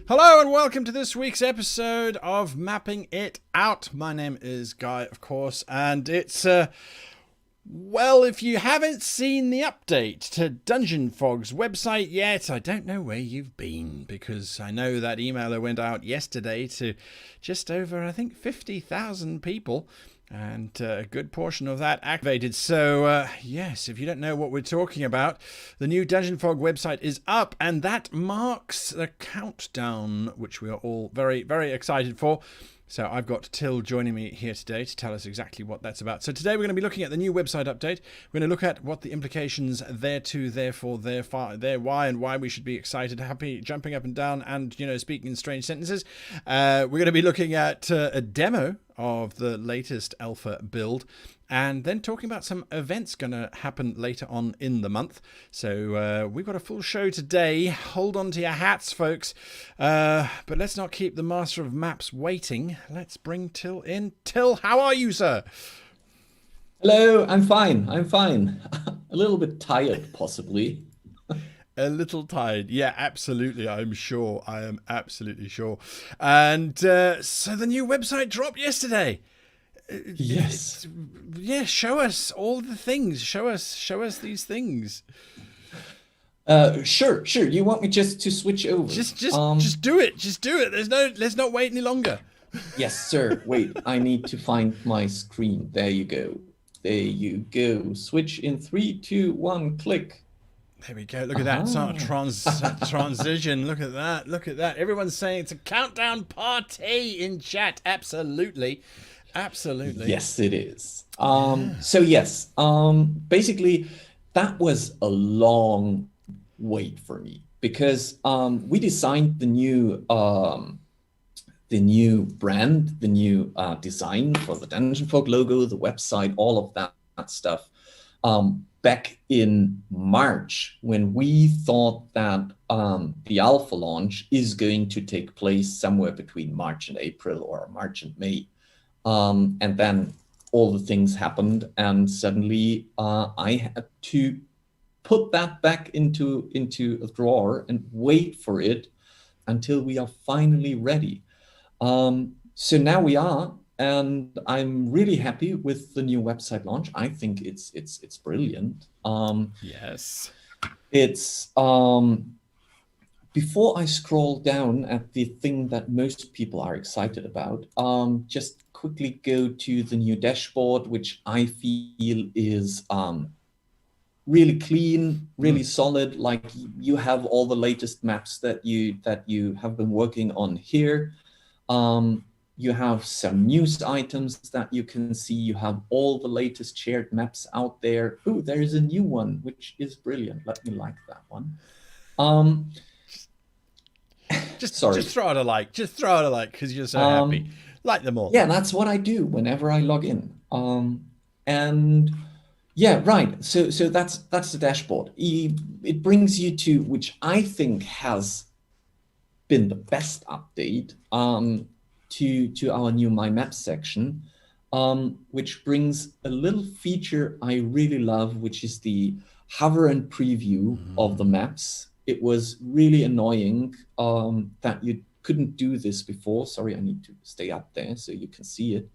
Hello and welcome to this week's episode of Mapping It Out. My name is Guy, of course, and it's, well, if you haven't seen the update to Dungeon Fog's website yet, I don't know where you've been, because I know that emailer went out yesterday to just over, I think, 50,000 people. And a good portion of that activated. So, yes, if you don't know what we're talking about, the new Dungeon Fog website is up, and that marks the countdown, which we are all very, very excited for. So I've got Till joining me here today to tell us exactly what that's about. So today we're going to be looking at the new website update. We're going to look at what the implications thereto, therefore, there, why, and why we should be excited, happy, jumping up and down, and, speaking in strange sentences. We're going to be looking at a demo of the latest alpha build, and then talking about some events going to happen later on in the month. So we've got a full show today. Hold on to your hats, folks. But let's not keep the Master of Maps waiting. Let's bring Till in. Till, how are you, sir? Hello, I'm fine. A little bit tired, possibly. A little tired. Yeah, absolutely. I'm sure. I am absolutely sure. And so the new website dropped yesterday. Yes. Yeah, show us all the things. Show us these things. Sure. You want me just to switch over? Just do it. Just do it. Let's not wait any longer. Yes, sir. Wait, I need to find my screen. There you go. Switch in 3, 2, 1, click. There we go. Look at that. It's not a transition. Look at that. Everyone's saying it's a countdown party in chat. Absolutely. Yes, it is. So yes, basically that was a long wait for me, because we designed the new brand, the new design for the Dungeon Folk logo, the website, all of that stuff. Back in March, when we thought that the alpha launch is going to take place somewhere between March and April, or March and May. And then all the things happened, and suddenly I had to put that back into a drawer and wait for it until we are finally ready. So now we are. And I'm really happy with the new website launch. I think it's brilliant. Yes. It's before I scroll down at the thing that most people are excited about, just quickly go to the new dashboard, which I feel is really clean, really solid. Like, you have all the latest maps that you have been working on here. You have some news items that you can see. You have all the latest shared maps out there. Oh, there is a new one, which is brilliant. Let me like that one. Just throw it a like. Just throw it a like, because you're so happy. Like them all. Yeah, that's what I do whenever I log in. And yeah, right. So that's the dashboard. It brings you to, which I think has been the best update, to our new My Maps section, which brings a little feature I really love, which is the hover and preview of the maps. It was really annoying that you couldn't do this before. Sorry, I need to stay up there so you can see it.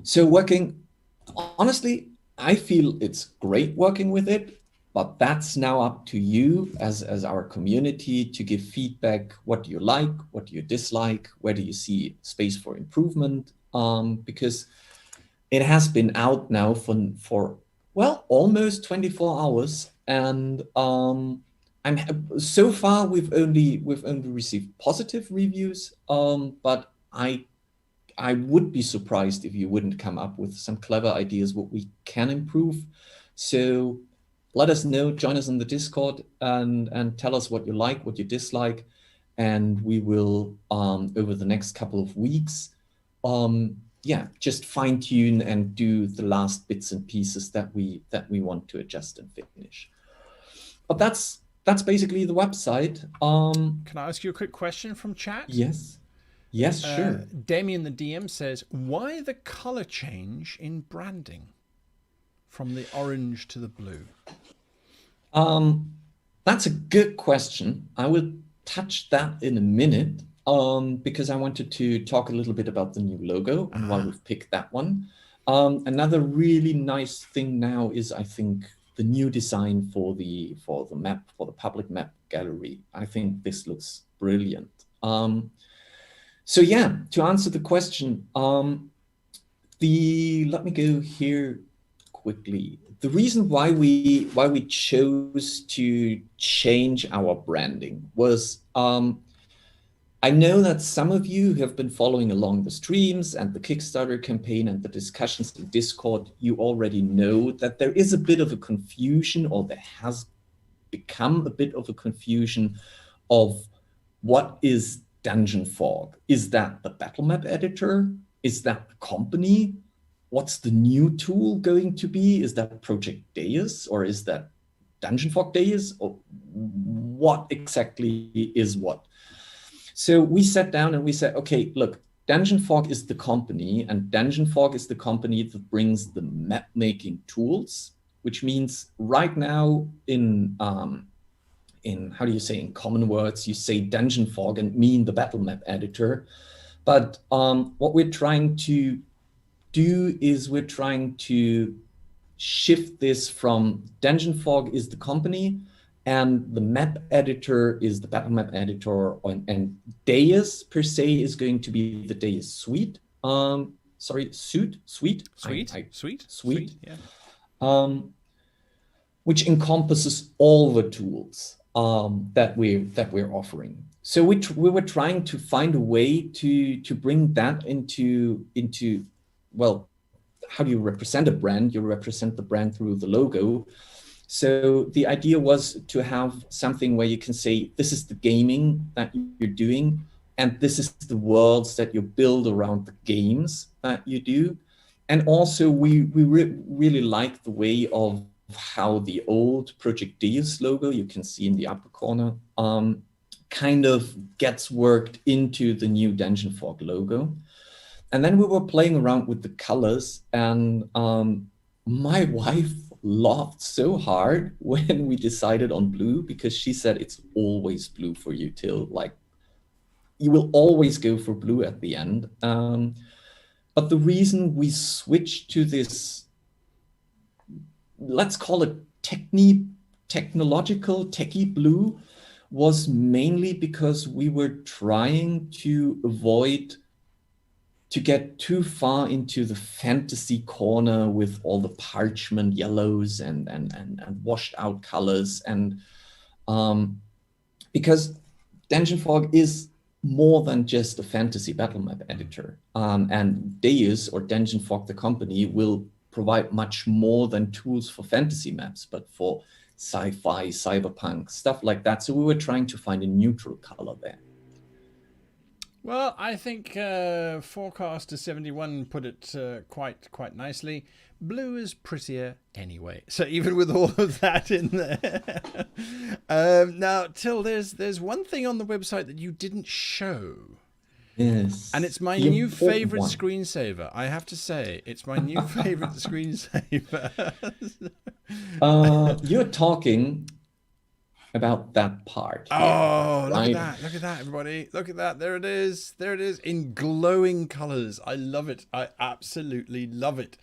So working, honestly, I feel it's great working with it. But that's now up to you as our community to give feedback. What do you like? What do you dislike? Where do you see space for improvement? Because it has been out now for well, almost 24 hours, and so far we've only received positive reviews. But I would be surprised if you wouldn't come up with some clever ideas what we can improve. So let us know, join us in the Discord, and tell us what you like, what you dislike, and we will, over the next couple of weeks, just fine tune and do the last bits and pieces that we want to adjust and finish. But that's basically the website. Can I ask you a quick question from chat? Yes, sure. Damien the DM says, why the color change in branding from the orange to the blue? That's a good question. I will touch that in a minute, because I wanted to talk a little bit about the new logo and why we've picked that one. Another really nice thing now is, I think, the new design for the map, for the public map gallery. I think this looks brilliant. So yeah, to answer the question, let me go here quickly. The reason why we chose to change our branding was, I know that some of you who have been following along the streams and the Kickstarter campaign and the discussions in Discord, you already know that there is a bit of a confusion, or there has become a bit of a confusion of what is Dungeon Fog. Is that the battle map editor? Is that the company? What's the new tool going to be? Is that Project DEIOS, or is that Dungeon Fog DEIOS? Or what exactly is what? So we sat down and we said, okay, look, Dungeon Fog is the company, and Dungeon Fog is the company that brings the map making tools, which means right now in how do you say, in common words, you say Dungeon Fog and mean the battle map editor. But what we're trying to do is we're trying to shift this from Dungeon Fog is the company and the map editor is the battle map editor, and DEIOS per se is going to be the DEIOS suite. Suite. Yeah. Which encompasses all the tools that we're offering. So we were trying to find a way to bring that into, well, how do you represent a brand? You represent the brand through the logo. So the idea was to have something where you can say, this is the gaming that you're doing, and this is the worlds that you build around the games that you do. And also we really like the way of how the old Project DEIOS logo, you can see in the upper corner, kind of gets worked into the new Dungeon Fog logo. And then we were playing around with the colors, and my wife laughed so hard when we decided on blue, because she said it's always blue for you, Till. Like, you will always go for blue at the end. But the reason we switched to this, let's call it technological, techie blue, was mainly because we were trying to avoid to get too far into the fantasy corner with all the parchment yellows and washed out colors. And because Dungeon Fog is more than just a fantasy battle map editor. And DEIOS, or Dungeon Fog, the company, will provide much more than tools for fantasy maps, but for sci-fi, cyberpunk, stuff like that. So we were trying to find a neutral color there. Well, I think Forecaster 71 put it quite nicely. Blue is prettier anyway. So even with all of that in there. Now, Till, there's one thing on the website that you didn't show. Yes. And it's my new favorite screensaver. I have to say, it's my new favorite screensaver. You're talking about that part here, right? Look at that, everybody. Look at that. There it is in glowing colors. I love it. I absolutely love it.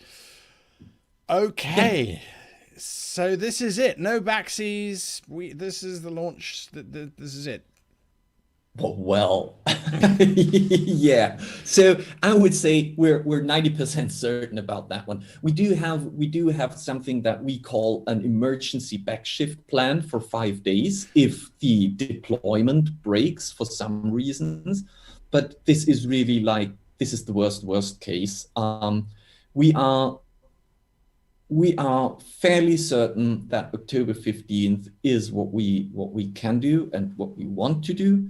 Okay. So this is it. No backsies. This is the launch. This is it. Well, yeah. So I would say we're 90% certain about that one. We do have something that we call an emergency backshift plan for 5 days if the deployment breaks for some reasons. But this is really like, this is the worst case. We are fairly certain that October 15th is what we can do and what we want to do.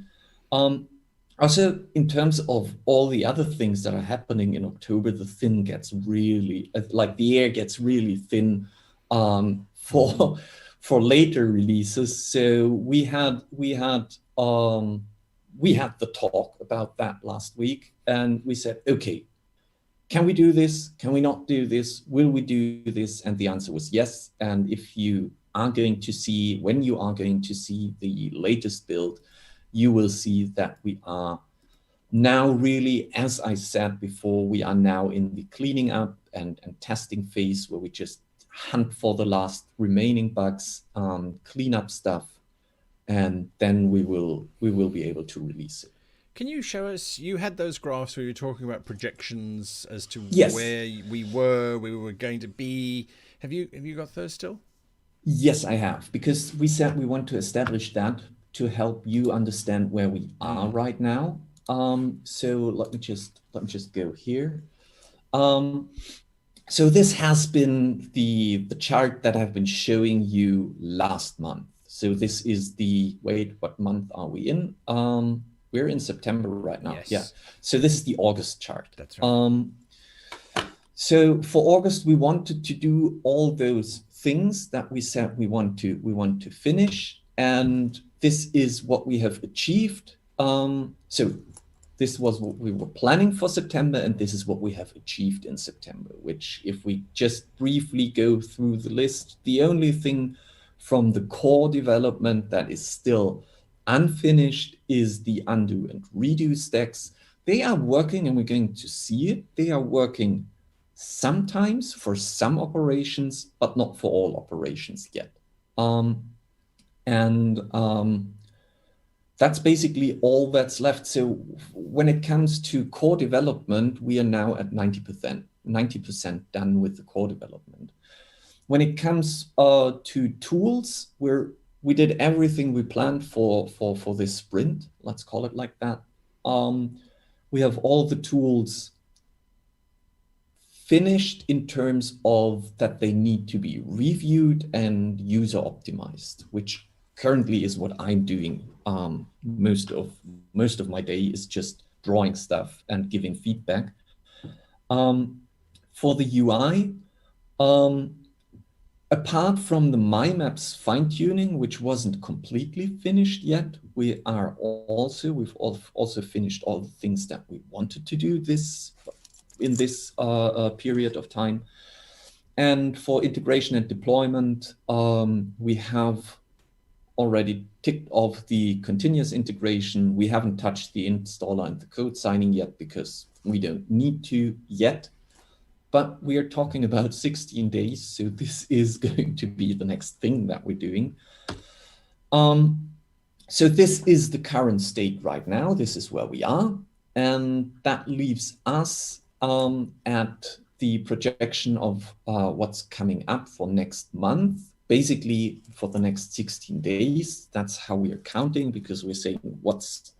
Also, in terms of all the other things that are happening in October, the thin gets really, like the air gets really thin for later releases. So we had the talk about that last week, and we said, okay, can we do this? Can we not do this? Will we do this? And the answer was yes. And if you are going to see, when you are going to see the latest build, you will see that we are now really, as I said before, we are now in the cleaning up and testing phase where we just hunt for the last remaining bugs, clean up stuff, and then we will be able to release it. Can you show us, you had those graphs where you were talking about projections as to Yes. where we were going to be. Have you got those still? Yes, I have, because we said we want to establish that to help you understand where we are right now. So let me just go here. So this has been the chart that I've been showing you last month. So this is the, wait, what month are we in? We're in September right now. Yes. Yeah. So this is the August chart. That's right. So for August, we wanted to do all those things that we said we want to finish, and this is what we have achieved. So this was what we were planning for September, and this is what we have achieved in September, which, if we just briefly go through the list, the only thing from the core development that is still unfinished is the undo and redo stacks. They are working, and we're going to see it. They are working sometimes for some operations, but not for all operations yet. That's basically all that's left. So when it comes to core development, we are now at 90% done with the core development. When it comes to tools, we did everything we planned for this sprint, let's call it like that. We have all the tools finished in terms of that they need to be reviewed and user optimized, which currently is what I'm doing. Most of my day is just drawing stuff and giving feedback. For the UI, apart from the My Maps fine-tuning, which wasn't completely finished yet, we've also finished all the things that we wanted to do in this period of time. And for integration and deployment, we have already ticked off the continuous integration. We haven't touched the installer and the code signing yet because we don't need to yet. But we are talking about 16 days, so this is going to be the next thing that we're doing. So this is the current state right now. This is where we are. And that leaves us at the projection of what's coming up for next month. Basically, for the next 16 days, that's how we are counting, because we're saying what's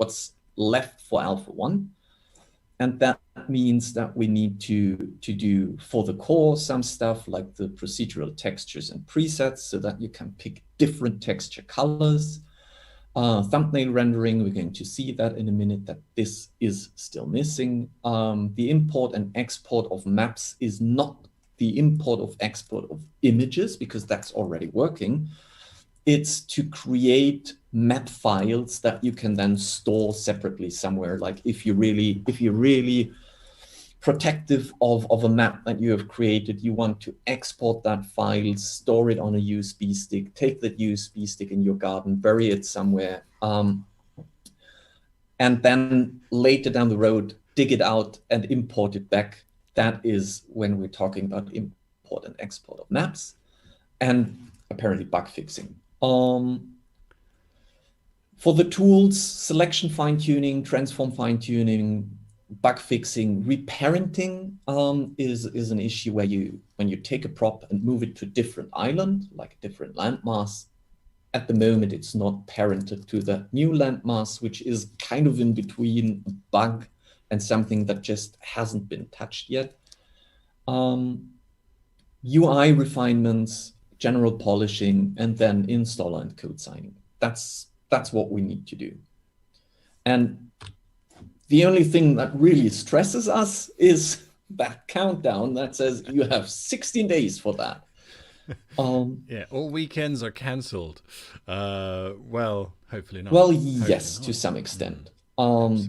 left for Alpha 1. And that means that we need to do for the core some stuff like the procedural textures and presets so that you can pick different texture colors. Thumbnail rendering, we're going to see that in a minute, that this is still missing. The import and export of maps is not the import of export of images, because that's already working. It's to create map files that you can then store separately somewhere. Like if you're really protective of a map that you have created, you want to export that file, store it on a USB stick, take that USB stick in your garden, bury it somewhere, and then later down the road, dig it out and import it back. That is when we're talking about import and export of maps, and apparently bug fixing. For the tools, selection fine-tuning, transform fine-tuning, bug fixing, reparenting is an issue where when you take a prop and move it to a different island, like a different landmass, at the moment it's not parented to the new landmass, which is kind of in between a bug and something that just hasn't been touched yet. UI refinements, general polishing, and then installer and code signing. That's what we need to do. And the only thing that really stresses us is that countdown that says you have 16 days for that. Yeah, all weekends are cancelled. Well, hopefully not. Well, Hopefully yes, not. to some extent.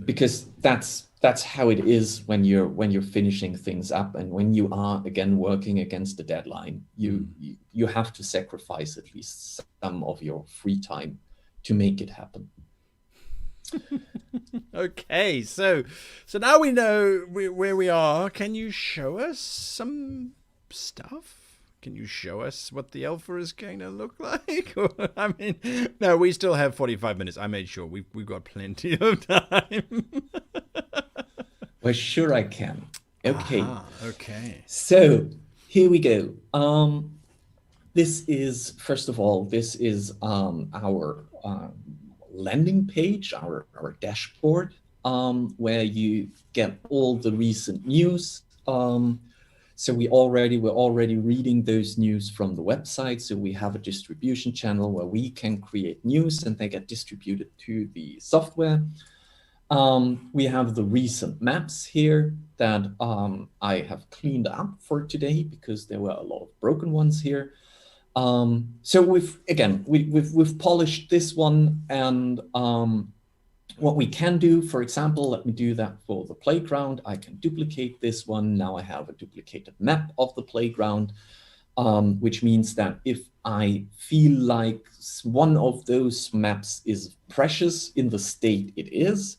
Because that's that's how it is when you're finishing things up, and when you are again working against the deadline, you have to sacrifice at least some of your free time to make it happen. Okay, so now we know where we are. Can you show us some stuff? Can you show us what the alpha is going to look like? I mean, no, we still have 45 minutes. I made sure we've got plenty of time. Well, sure I can. Okay. Okay. So here we go. This is, first of all, this is our landing page, our dashboard, where you get all the recent news. So we're already reading those news from the website. So we have a distribution channel where we can create news and they get distributed to the software. We have the recent maps here that I have cleaned up for today because there were a lot of broken ones here. So we've polished this one, and what we can do, for example, let me do that for the playground. I can duplicate this one. Now I have a duplicated map of the playground, which means that if I feel like one of those maps is precious in the state it is,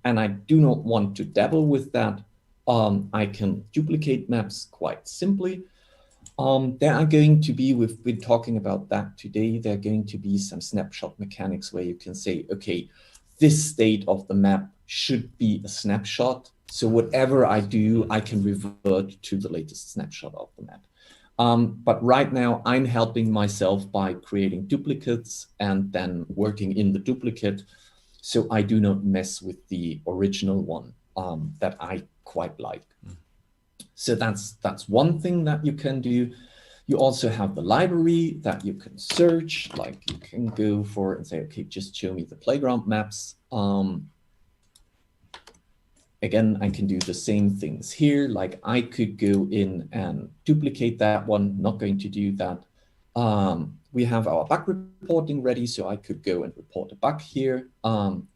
and I do not want to dabble with that, I can duplicate maps quite simply. There are going to be, we've been talking about that today, there are going to be some snapshot mechanics where you can say, okay, this state of the map should be a snapshot. So whatever I do, I can revert to the latest snapshot of the map. But right now I'm helping myself by creating duplicates and then working in the duplicate, so I do not mess with the original one that I quite like. So that's one thing that you can do. You also have the library that you can search, like you can go for and say, okay, just show me the playground maps. Again, I can do the same things here. Like I could go in and duplicate that one, not going to do that. We have our bug reporting ready, so I could go and report a bug here,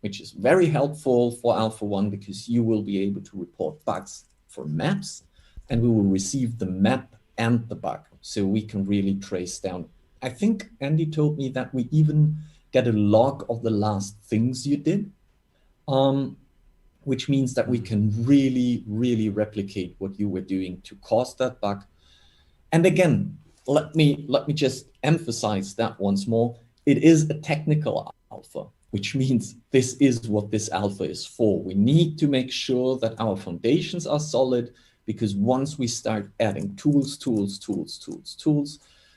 which is very helpful for Alpha 1 because you will be able to report bugs for maps, and we will receive the map and the bug, so we can really trace down. I think Andy told me that we even get a log of the last things you did, which means that we can really, really replicate what you were doing to cause that bug. And again, let me just emphasize that once more. It is a technical alpha, which means this is what this alpha is for. We need to make sure that our foundations are solid, because once we start adding tools,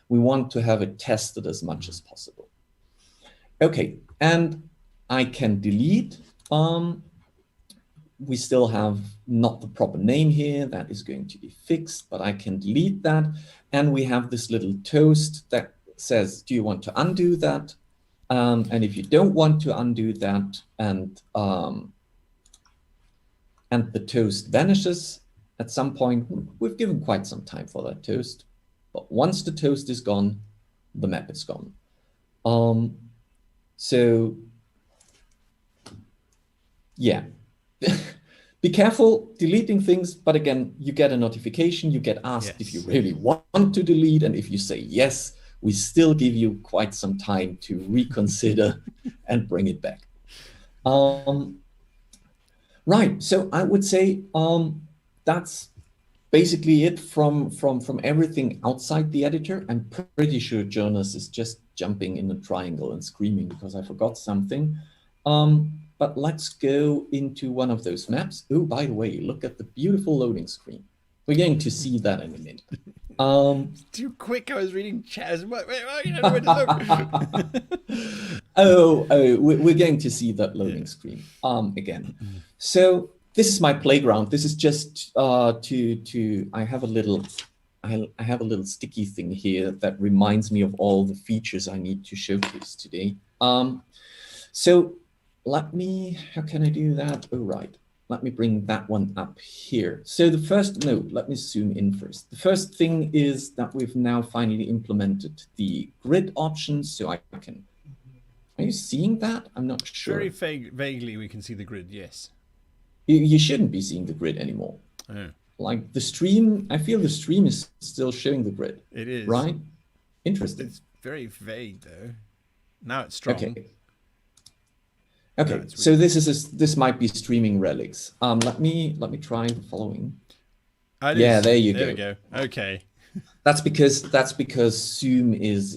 we want to have it tested as much as possible. Okay, and I can delete. We still have not the proper name here. That is going to be fixed, but I can delete that. And we have this little toast that says, do you want to undo that? And if you don't want to undo that, and the toast vanishes at some point, we've given quite some time for that toast. But once the toast is gone, the map is gone. So yeah. Be careful deleting things, but again, you get a notification, you get asked if you really want to delete, and if you say yes, we still give you quite some time to reconsider and bring it back. Right, so I would say that's basically it from everything outside the editor. I'm pretty sure Jonas is just jumping in a triangle and screaming because I forgot something. But let's go into one of those maps. Oh, by the way, look at the beautiful loading screen. We're going to see that in a minute. Too quick, I was reading chat. Wait, you know where to look. We're going to see that loading screen again. So this is my playground. This is just I have a little sticky thing here that reminds me of all the features I need to showcase today. So let me, how can I do that? Oh, right. Let me bring that one up here. So the first note, let me zoom in first. The first thing is that we've now finally implemented the grid options. So I can, are you seeing that? I'm not sure. Very vaguely we can see the grid, yes. You shouldn't be seeing the grid anymore. Oh, Like the stream, I feel the stream is still showing the grid, it is. right? Interesting. It's very vague though. Now it's strong. Okay. Okay, No, so this might be streaming relics. Let me try the following. Yeah, there you go. There we go. Okay. That's because Zoom is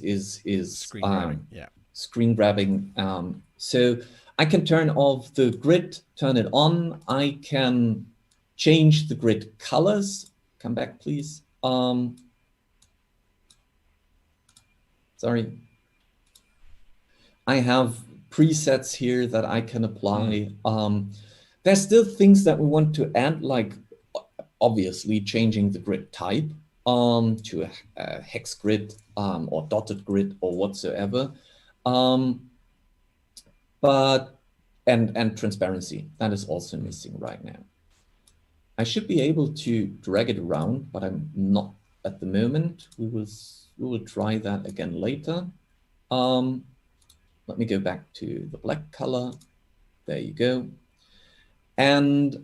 Screen grabbing. Yeah. screen grabbing. So I can turn off the grid, turn it on. I can change the grid colors. Come back, please. Sorry. I have presets here that I can apply. There's still things that we want to add, like obviously changing the grid type to a hex grid or dotted grid or whatsoever. But transparency, that is also missing right now. I should be able to drag it around, but I'm not at the moment. We will try that again later. Let me go back to the black color. There you go. And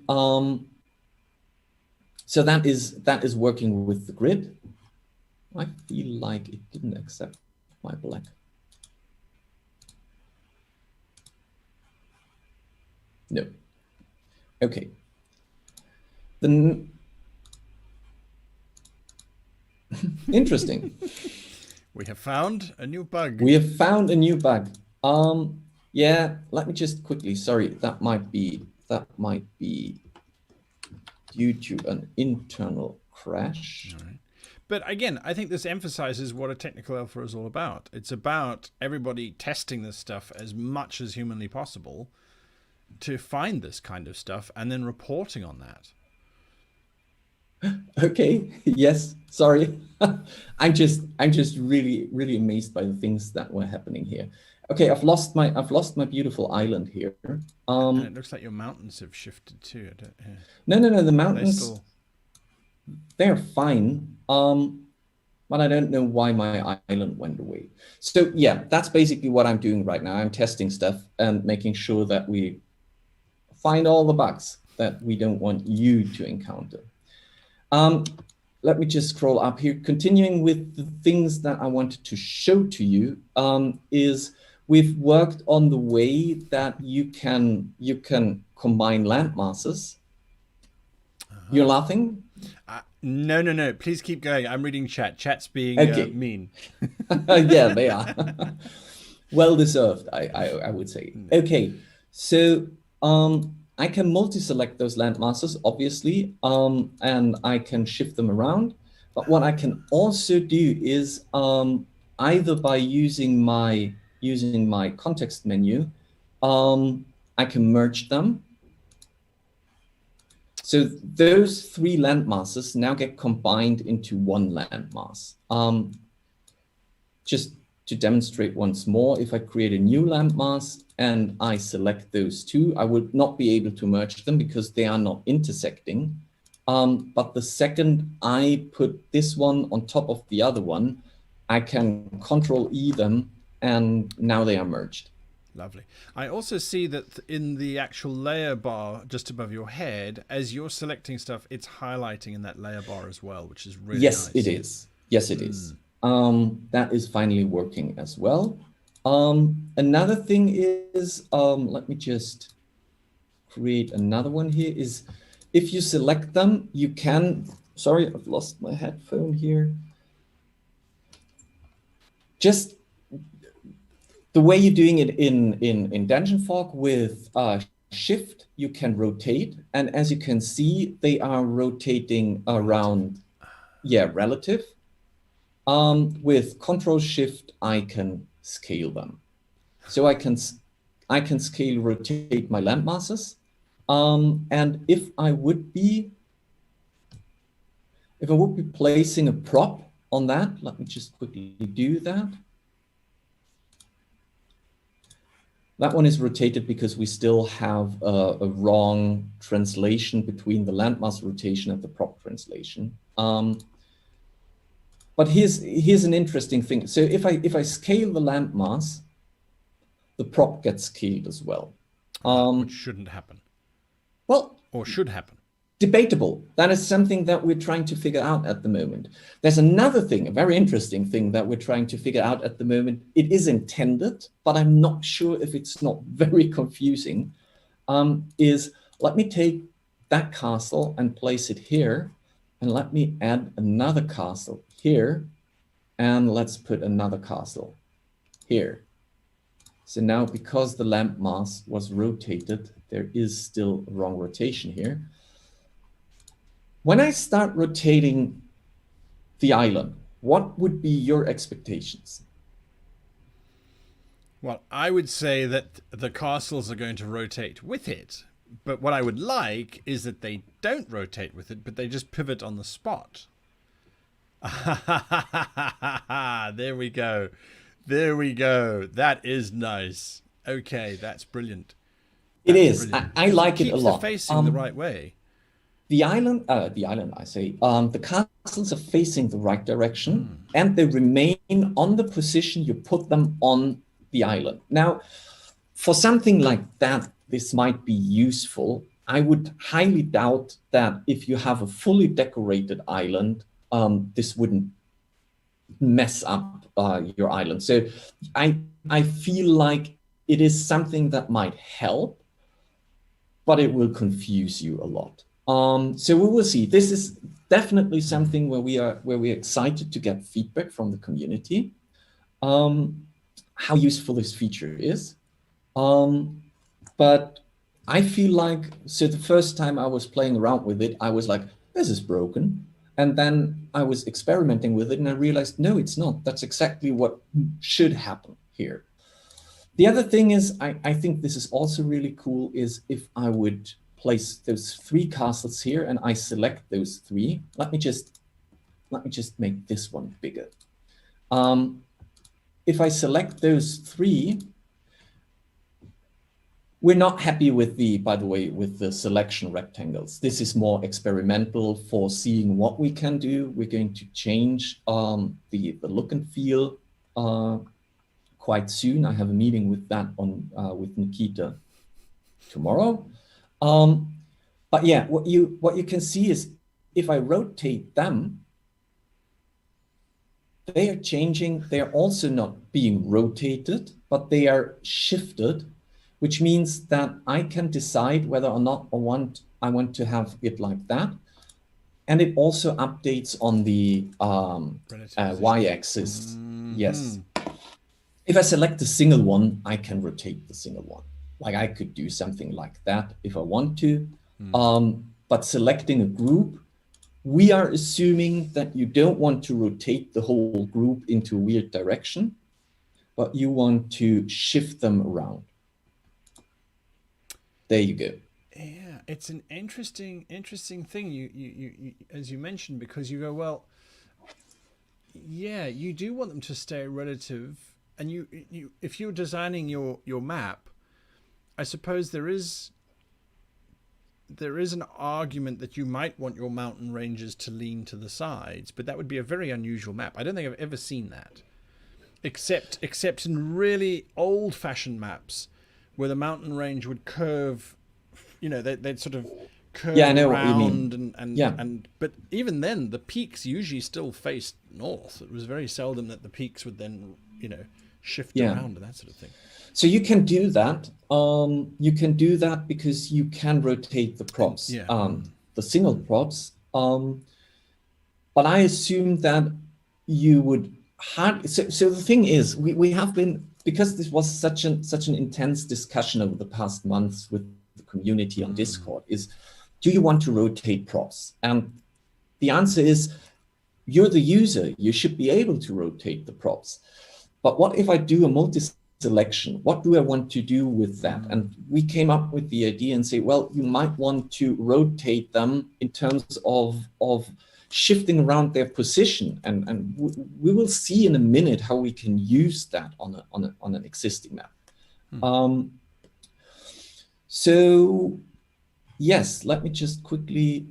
so that is working with the grid. I feel like it didn't accept my black. No. Okay. Then interesting. We have found a new bug. We have found a new bug. Yeah, let me just quickly, sorry, that might be due to an internal crash. All right. But again, I think this emphasizes what a technical alpha is all about. It's about everybody testing this stuff as much as humanly possible to find this kind of stuff and then reporting on that. Okay, yes, sorry. I'm just really amazed by the things that were happening here. Okay, I've lost my beautiful island here. And it looks like your mountains have shifted too. No, the mountains, they're fine. But I don't know why my island went away. So yeah, that's basically what I'm doing right now. I'm testing stuff and making sure that we find all the bugs that we don't want you to encounter. Let me just scroll up here. Continuing with the things that I wanted to show to you is we've worked on the way that you can combine landmasses. You're laughing? No. Please keep going. I'm reading chat. Chat's being mean. Yeah, they are. Well deserved, I would say. Okay, so I can multi-select those landmasses, obviously, and I can shift them around. But what I can also do is either by using my context menu, I can merge them. So those three landmasses now get combined into one landmass. Just to demonstrate once more, if I create a new landmass and I select those two, I would not be able to merge them because they are not intersecting. But the second I put this one on top of the other one, I can Control-E them, and now they are merged. Lovely. I also see that in the actual layer bar just above your head, as you're selecting stuff, it's highlighting in that layer bar as well, which is really nice. Yes, it is. Yes, it is. That is finally working as well. Another thing is, let me just create another one here, is if you select them, you can, sorry, I've lost my headphone here. Just the way you're doing it in Dungeon Fog with Shift, you can rotate. And as you can see, they are rotating around, relative. With Control-Shift, I can scale them. So I can scale, rotate my landmasses. And if I would be placing a prop on that, let me just quickly do that. That one is rotated because we still have a wrong translation between the landmass rotation and the prop translation. But here's an interesting thing. So if I scale the landmass, the prop gets scaled as well. Which shouldn't happen. Well, or should happen? Debatable. That is something that we're trying to figure out at the moment. There's another thing, a very interesting thing that we're trying to figure out at the moment. It is intended, but I'm not sure if it's not very confusing, is let me take that castle and place it here, and let me add another castle here, and let's put another castle here. So now, because the landmass was rotated, there is still a wrong rotation here. When I start rotating the island, what would be your expectations? Well, I would say that the castles are going to rotate with it. But what I would like is that they don't rotate with it, but they just pivot on the spot. There we go. There we go. That is nice. Okay, that's brilliant. It is. Brilliant. I like it a lot. Facing the right way. The island, the castles are facing the right direction, and they remain on the position you put them on the island. Now, for something like that, this might be useful. I would highly doubt that if you have a fully decorated island, this wouldn't mess up your island. So I feel like it is something that might help, but it will confuse you a lot. So we will see. This is definitely something where we're excited to get feedback from the community, how useful this feature is. But I feel like, so the first time I was playing around with it, I was like, this is broken. And then I was experimenting with it and I realized, no, it's not. That's exactly what should happen here. The other thing is, I think this is also really cool, is if I would place those 3 castles here and I select those 3. Let me just make this one bigger. If I select those 3, we're not happy with by the way, with the selection rectangles. This is more experimental for seeing what we can do. We're going to change the look and feel quite soon. I have a meeting with that with Nikita tomorrow. But yeah, what you can see is if I rotate them, they are changing. They are also not being rotated, but they are shifted, which means that I can decide whether or not I want to have it like that. And it also updates on the y-axis. Yes. If I select a single one, I can rotate the single one. Like I could do something like that if I want to. But selecting a group, we are assuming that you don't want to rotate the whole group into a weird direction, but you want to shift them around. There you go. Yeah, it's an interesting thing you as you mentioned, because you go, well, yeah, you do want them to stay relative, and you if you're designing your map, I suppose there is an argument that you might want your mountain ranges to lean to the sides, but that would be a very unusual map. I don't think I've ever seen that, except in really old-fashioned maps where the mountain range would curve, they'd sort of curve around, and but even then the peaks usually still faced north. It was very seldom that the peaks would then shift around and that sort of thing. So you can do that. You can do that because you can rotate the props, the single props. But I assume that you would So the thing is, we have been, because this was such an intense discussion over the past months with the community on Discord, is, do you want to rotate props? And the answer is, you're the user. You should be able to rotate the props. But what if I do a multi-selection? What do I want to do with that? And we came up with the idea and say, well, you might want to rotate them in terms of shifting around their position. And we will see in a minute how we can use that on an existing map. So yes, let me just quickly.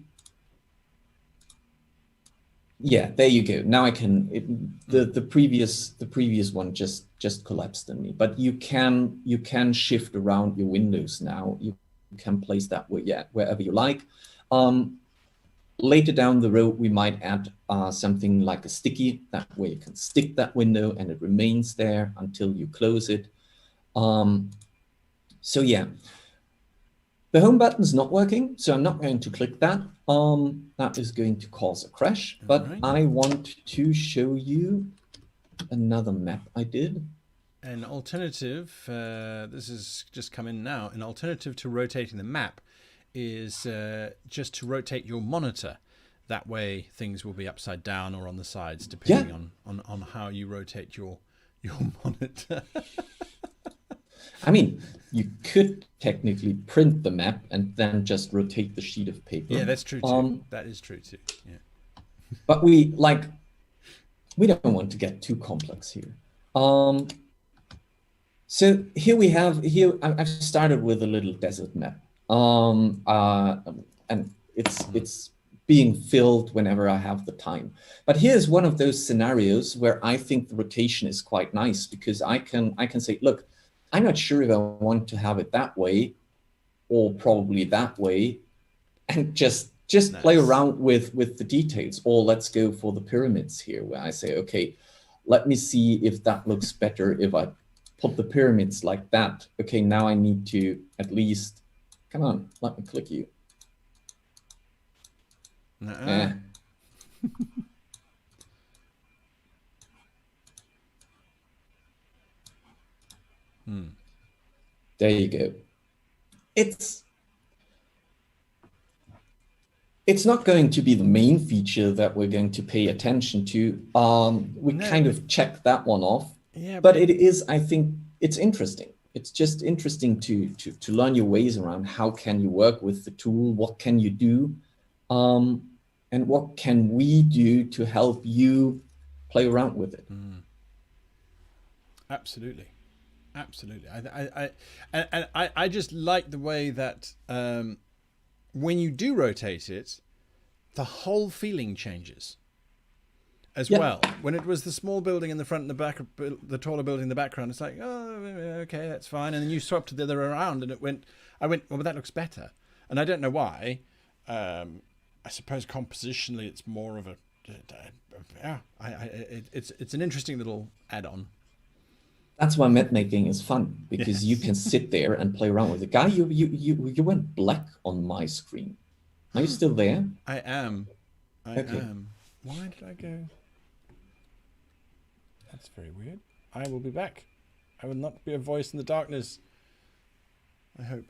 Yeah, there you go. Now I can. The previous one just collapsed on me. But you can shift around your windows now. You can place that wherever you like. Later down the road, we might add something like a sticky. That way you can stick that window and it remains there until you close it. So yeah, the home button is not working, so I'm not going to click that. That is going to cause a crash, but I want to show you another map I did. An alternative, this has just come in now, an alternative to rotating the map is just to rotate your monitor. That way things will be upside down or on the sides, depending on how you rotate your monitor. I mean, you could technically print the map and then just rotate the sheet of paper. Yeah, that's true too. That is true too. Yeah. But we don't want to get too complex here. So here I've started with a little desert map. And it's being filled whenever I have the time. But here's one of those scenarios where I think the rotation is quite nice, because I can say, look, I'm not sure if I want to have it that way or probably that way, and just nice. Play around with the details. Or let's go for the pyramids here, where I say, okay, let me see if that looks better if I put the pyramids like that. Okay, now I need to at least, come on, let me click you. There you go. It's not going to be the main feature that we're going to pay attention to. We kind of checked that one off. Yeah, but it is, I think, it's interesting. It's just interesting to learn your ways around. How can you work with the tool? What can you do? And what can we do to help you play around with it? Absolutely. Absolutely. I just like the way that when you do rotate it, the whole feeling changes as well. When it was the small building in the front and the back, the taller building in the background, it's like, oh, okay, that's fine. And then you swapped the other around and I went, well, that looks better. And I don't know why. I suppose compositionally it's more of a, it's an interesting little add-on. That's why map making is fun, because you can sit there and play around with it. Guy, you went black on my screen. Are you still there? I am. I am. Why did I go? That's very weird. I will be back. I will not be a voice in the darkness. I hope.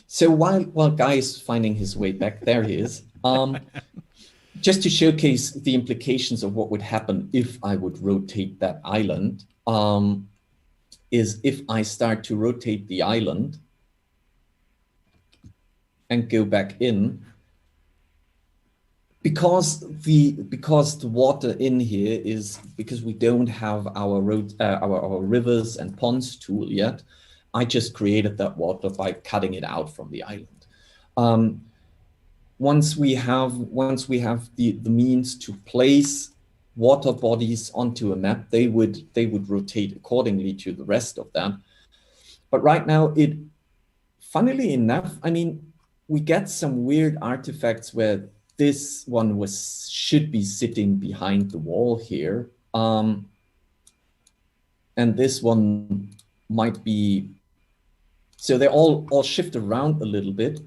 So while Guy is finding his way back, there he is. Just to showcase the implications of what would happen if I would rotate that island, is if I start to rotate the island and go back in, because the water in here is, because we don't have our rivers and ponds tool yet, I just created that water by cutting it out from the island. Once we have the means to place water bodies onto a map, they would rotate accordingly to the rest of that. But right now, funnily enough, I mean, we get some weird artifacts where this one should be sitting behind the wall here, and this one might be. So they all shift around a little bit.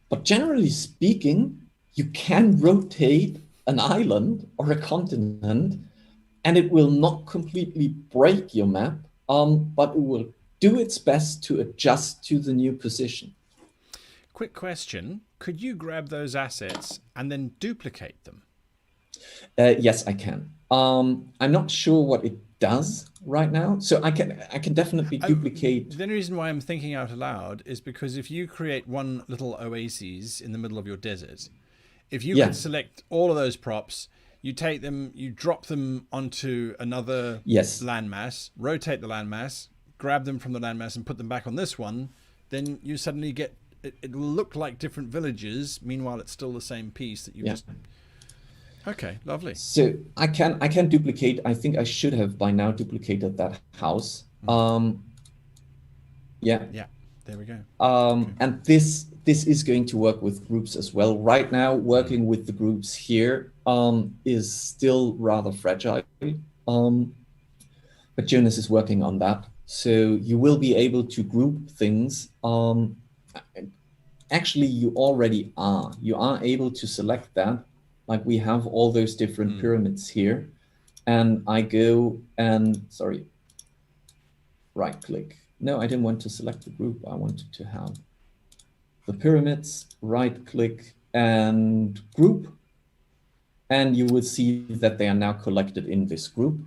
But generally speaking, you can rotate an island or a continent and it will not completely break your map, but it will do its best to adjust to the new position. Quick question. Could you grab those assets and then duplicate them? Yes, I can. I'm not sure what it does right now, so I can definitely duplicate. The only reason why I'm thinking out aloud is because if you create one little oasis in the middle of your desert, if you can select all of those props, you take them, you drop them onto another landmass, rotate the landmass, grab them from the landmass and put them back on this one, then you suddenly get, it will look like different villages. Meanwhile, it's still the same piece that you just... Okay, lovely. So I can duplicate. I think I should have by now duplicated that house. Yeah. There we go. And this is going to work with groups as well. Right now, working with the groups here is still rather fragile. But Jonas is working on that. So you will be able to group things. Actually, you already are. You are able to select that. Like we have all those different pyramids here. And I go and, sorry, right click. No, I didn't want to select the group. I wanted to have the pyramids, right click and group. And you will see that they are now collected in this group.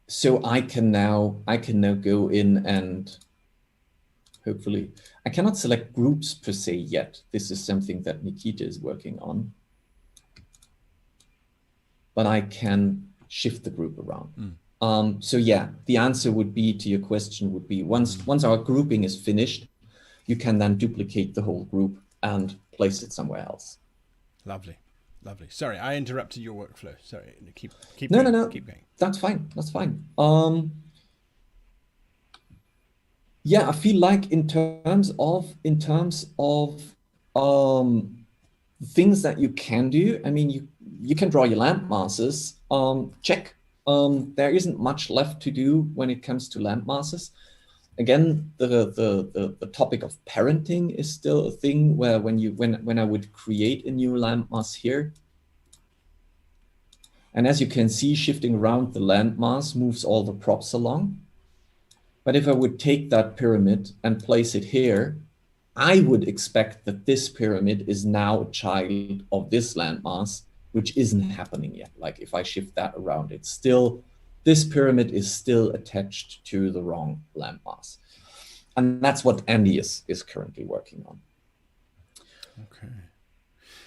So I can now go in and hopefully, I cannot select groups per se yet. This is something that Nikita is working on. But I can shift the group around. So yeah, the answer would be to your question would be once our grouping is finished, you can then duplicate the whole group and place it somewhere else. Lovely. Lovely. Sorry, I interrupted your workflow. Sorry, keep no, going. No, no. Keep going. That's fine. That's fine. Yeah, I feel like in terms of things that you can do, I mean, you can draw your landmasses. Check. There isn't much left to do when it comes to landmasses. Again, the topic of parenting is still a thing where when I would create a new landmass here, and as you can see, shifting around the landmass moves all the props along. But if I would take that pyramid and place it here, I would expect that this pyramid is now a child of this landmass, which isn't happening yet. Like if I shift that around, it's still, this pyramid is still attached to the wrong landmass. And that's what Andy is currently working on. Okay.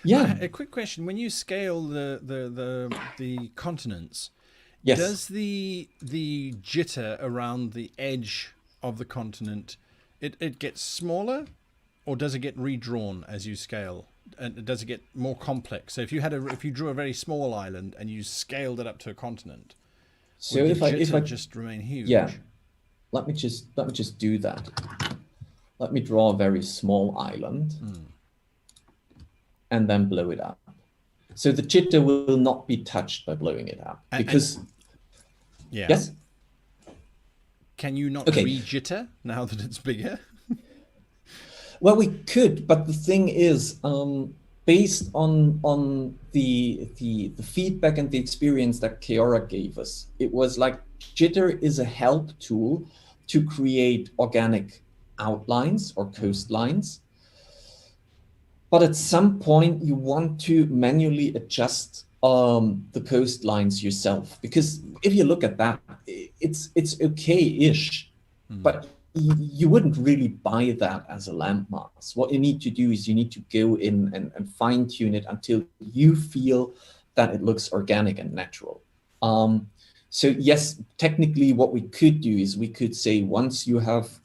Yeah. A quick question: when you scale the continents, yes, does the jitter around the edge of the continent it gets smaller, or does it get redrawn as you scale? And does it get more complex? So if you drew a very small island and you scaled it up to a continent, so if I just remain huge? Yeah. Let me just do that. Let me draw a very small island and then blow it up. So the jitter will not be touched by blowing it up because yeah. Yes. Can you not re-jitter now that it's bigger? Well, we could, but the thing is, based on the feedback and the experience that Keora gave us, it was like jitter is a help tool to create organic outlines or coastlines. But at some point, you want to manually adjust the coastlines yourself, because if you look at that, it's okay-ish, but you wouldn't really buy that as a landmass. What you need to do is you need to go in and fine-tune it until you feel that it looks organic and natural. So yes, technically what we could do is we could say once you have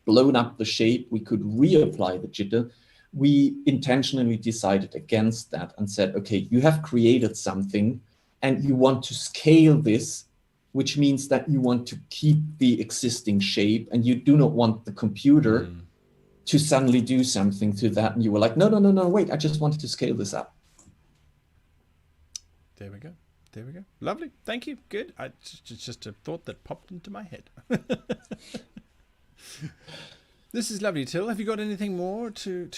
blown up the shape, we could reapply the jitter. We intentionally decided against that and said, okay, you have created something and you want to scale this, which means that you want to keep the existing shape and you do not want the computer to suddenly do something to that. And you were like, no, wait, I just wanted to scale this up. There we go. There we go. Lovely. Thank you. Good. Just a thought that popped into my head. This is lovely, Till. Have you got anything more to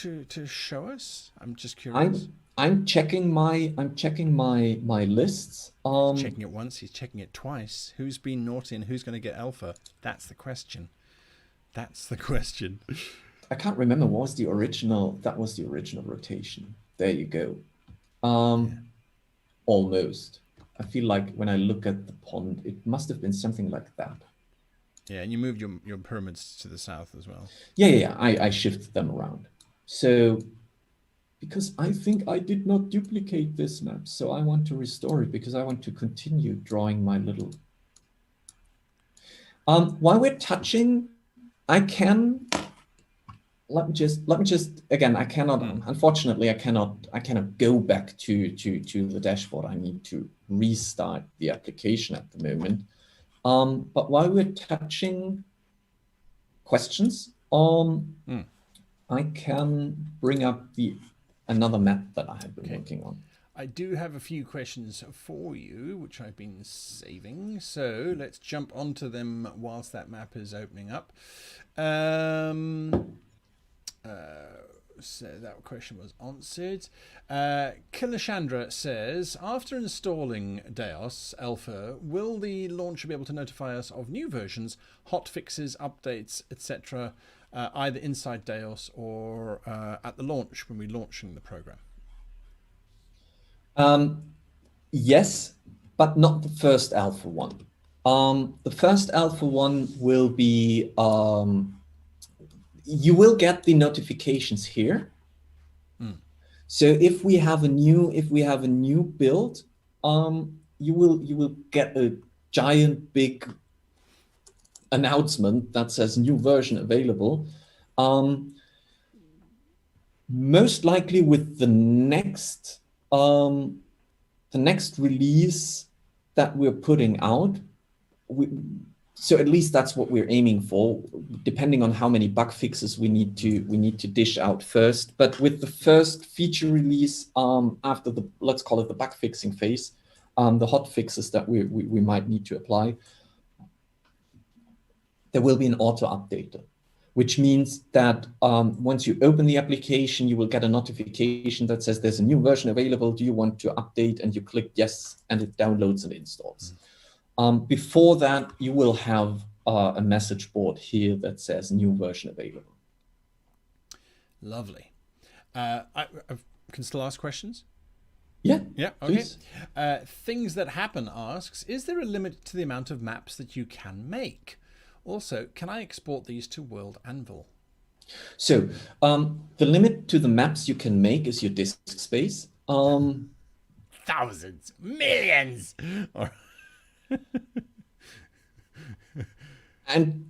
show us? I'm just curious. I'm checking my lists. He's checking it once, he's checking it twice. Who's been naughty and who's going to get alpha? That's the question. That's the question. I can't remember what was the original. That was the original rotation. There you go. Almost. I feel like when I look at the pond, it must have been something like that. Yeah, and you moved your pyramids to the south as well. Yeah. I shifted them around. So, because I think I did not duplicate this map, so I want to restore it because I want to continue drawing my little. While we're touching, I can. Let me just again. I cannot. Unfortunately, I cannot go back to the dashboard. I need to restart the application at the moment. But while we're touching questions, I can bring up another map that I have been working on. I do have a few questions for you, which I've been saving. So let's jump onto them whilst that map is opening up. So that question was answered. Kilishandra says, after installing DEIOS Alpha, will the launcher be able to notify us of new versions, hot fixes, updates, etc., either inside DEIOS or at the launch when we're launching the program? Yes, but not the first Alpha one. The first Alpha one will be, you will get the notifications here. So if we have a new build, you will get a giant big announcement that says new version available. Most likely with the next release that we're putting out, so at least that's what we're aiming for, depending on how many bug fixes we need to dish out first. But with the first feature release, after the, let's call it the bug fixing phase, the hot fixes that we might need to apply, there will be an auto updater, which means that once you open the application, you will get a notification that says there's a new version available. Do you want to update? And you click yes, and it downloads and installs. Before that, you will have a message board here that says new version available. Lovely. I can still ask questions? Yeah. Yeah. Okay. Things That Happen asks, is there a limit to the amount of maps that you can make? Also, can I export these to World Anvil? So the limit to the maps you can make is your disk space. Thousands, millions. And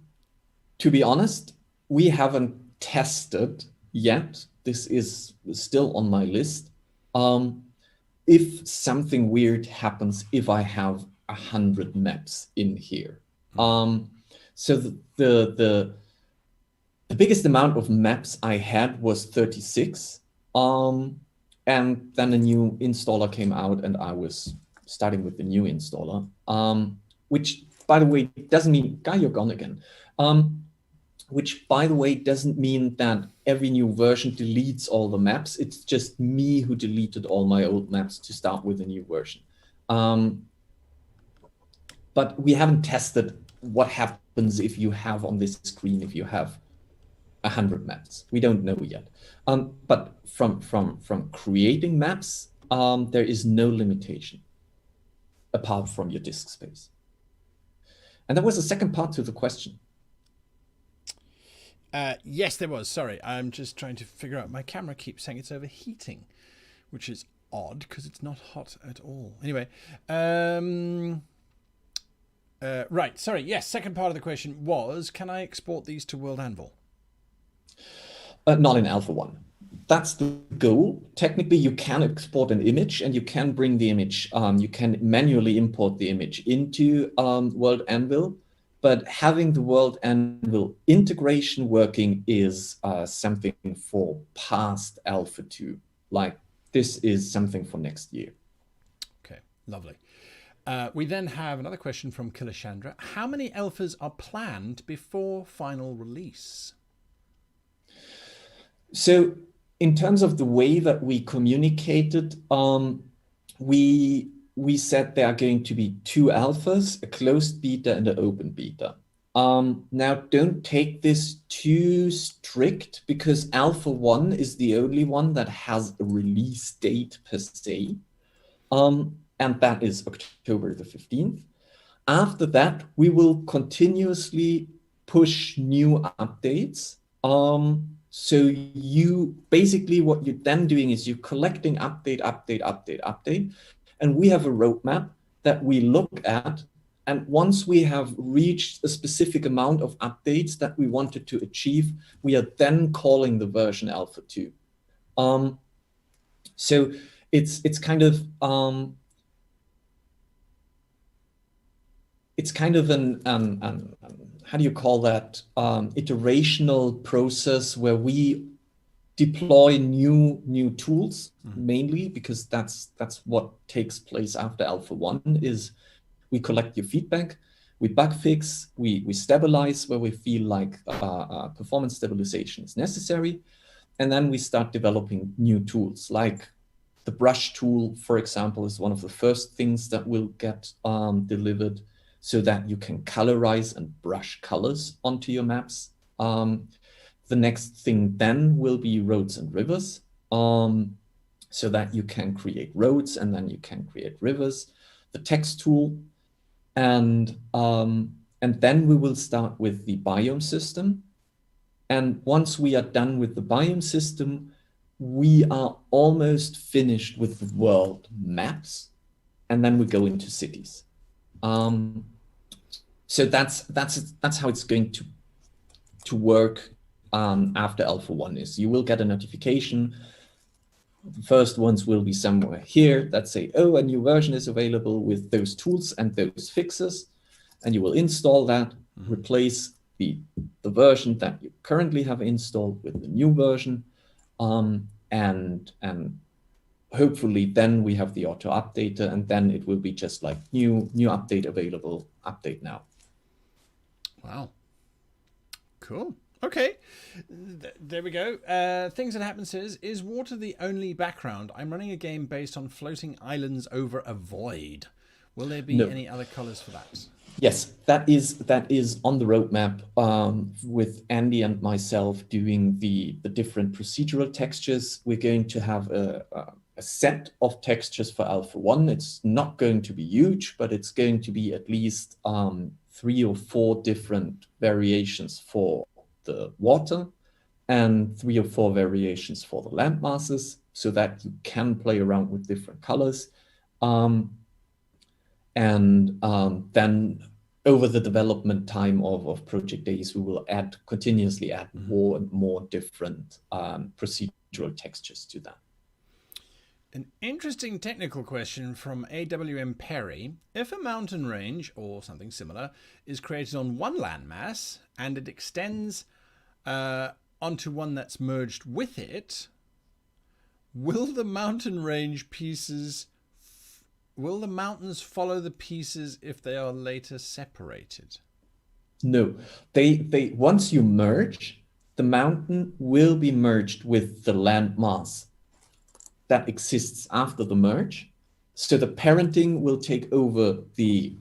to be honest, we haven't tested yet. This is still on my list. If something weird happens, if I have 100 maps in here. So the biggest amount of maps I had was 36. And then a new installer came out and I was starting with the new installer, which, by the way, doesn't mean, Guy, you're gone again. Which, by the way, doesn't mean that every new version deletes all the maps. It's just me who deleted all my old maps to start with a new version. But we haven't tested what happens if you have on this screen, if you have 100 maps. We don't know yet. But from creating maps, there is no limitation apart from your disk space. And there was a second part to the question. Yes, there was. Sorry, I'm just trying to figure out. My camera keeps saying it's overheating, which is odd because it's not hot at all. Anyway, right. Sorry. Yes, second part of the question was, can I export these to World Anvil? Not in Alpha 1. That's the goal. Technically, you can export an image and you can bring the image. You can manually import the image into World Anvil. But having the World Anvil integration working is something for past Alpha 2. Like, this is something for next year. Okay, lovely. We then have another question from Kilishandra. How many alphas are planned before final release? So in terms of the way that we communicated, we said there are going to be 2 alphas, a closed beta and an open beta. Now, don't take this too strict because Alpha 1 is the only one that has a release date per se. And that is October the 15th. After that, we will continuously push new updates. So you basically, what you're then doing is you're collecting update, and we have a roadmap that we look at. And once we have reached a specific amount of updates that we wanted to achieve, we are then calling the version Alpha 2. So it's kind of, it's kind of an how do you call that, iterational process where we deploy new tools, mainly because that's what takes place after Alpha 1 is we collect your feedback, we bug fix, we stabilize where we feel like performance stabilization is necessary, and then we start developing new tools. Like the brush tool, for example, is one of the first things that will get delivered so that you can colorize and brush colors onto your maps. The next thing then will be roads and rivers, so that you can create roads and then you can create rivers. The text tool, and then we will start with the biome system. And once we are done with the biome system, we are almost finished with the world maps, and then we go into cities. So that's how it's going to work. After Alpha 1 is you will get a notification. The first ones will be somewhere here that say, oh, a new version is available with those tools and those fixes, and you will install that, replace the version that you currently have installed with the new version, and hopefully then we have the auto updater, and then it will be just like new update available, update now. Wow, cool. Okay, there we go. Things that happen says, is water the only background? I'm running a game based on floating islands over a void. Will there be any other colors for that? Yes, that is on the roadmap, with Andy and myself doing the different procedural textures. We're going to have a set of textures for Alpha 1. It's not going to be huge, but it's going to be at least 3 or 4 different variations for the water and 3 or 4 variations for the landmasses, so that you can play around with different colors. Then over the development time of Project DEIOS, we will continuously add more and more different procedural textures to that. An interesting technical question from AWM Perry. If a mountain range or something similar is created on one landmass and it extends onto one that's merged with it, will the mountain range pieces, will the mountains follow the pieces if they are later separated? No, they once you merge, the mountain will be merged with the landmass that exists after the merge. So the parenting will take over the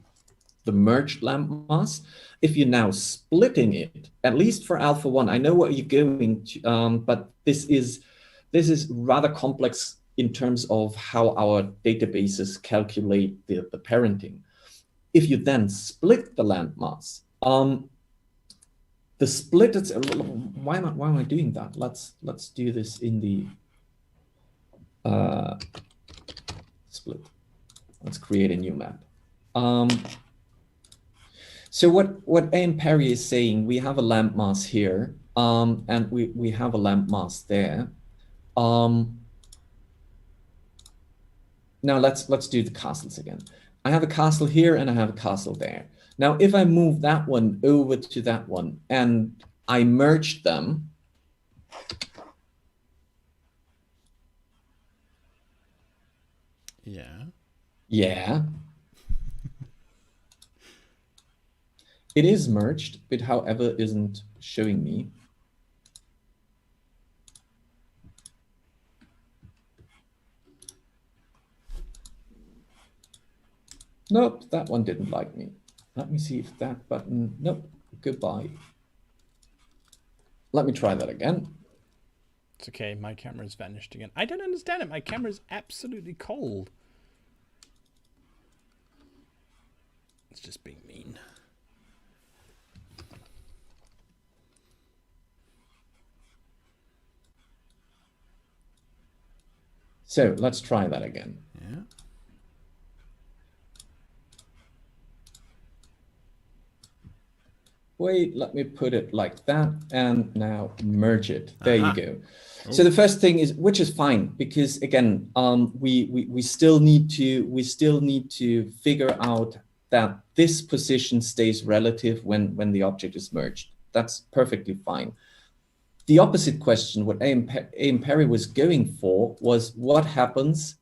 merged landmass. If you're now splitting it, at least for Alpha 1, I know what you're going to, but this is rather complex in terms of how our databases calculate the parenting. If you then split the landmass, the split, why am I doing that? Let's do this in the split. Let's create a new map. So what A.M. Perry is saying, we have a landmass here, and we have a landmass there. Now let's do the castles again. I have a castle here and I have a castle there. Now, if I move that one over to that one and I merge them, yeah, it is merged, but however isn't showing me. Nope, that one didn't like me. Let me see if that button, nope, goodbye. Let me try that again. It's okay, my camera's vanished again. I don't understand it, my camera's absolutely cold. It's just being mean. So let's try that again. Yeah. Wait, let me put it like that, and now merge it. There you go. So the first thing is, which is fine, because again, we still need to figure out that this position stays relative when the object is merged. That's perfectly fine. The opposite question, what A.M. Perry was going for, was what happens,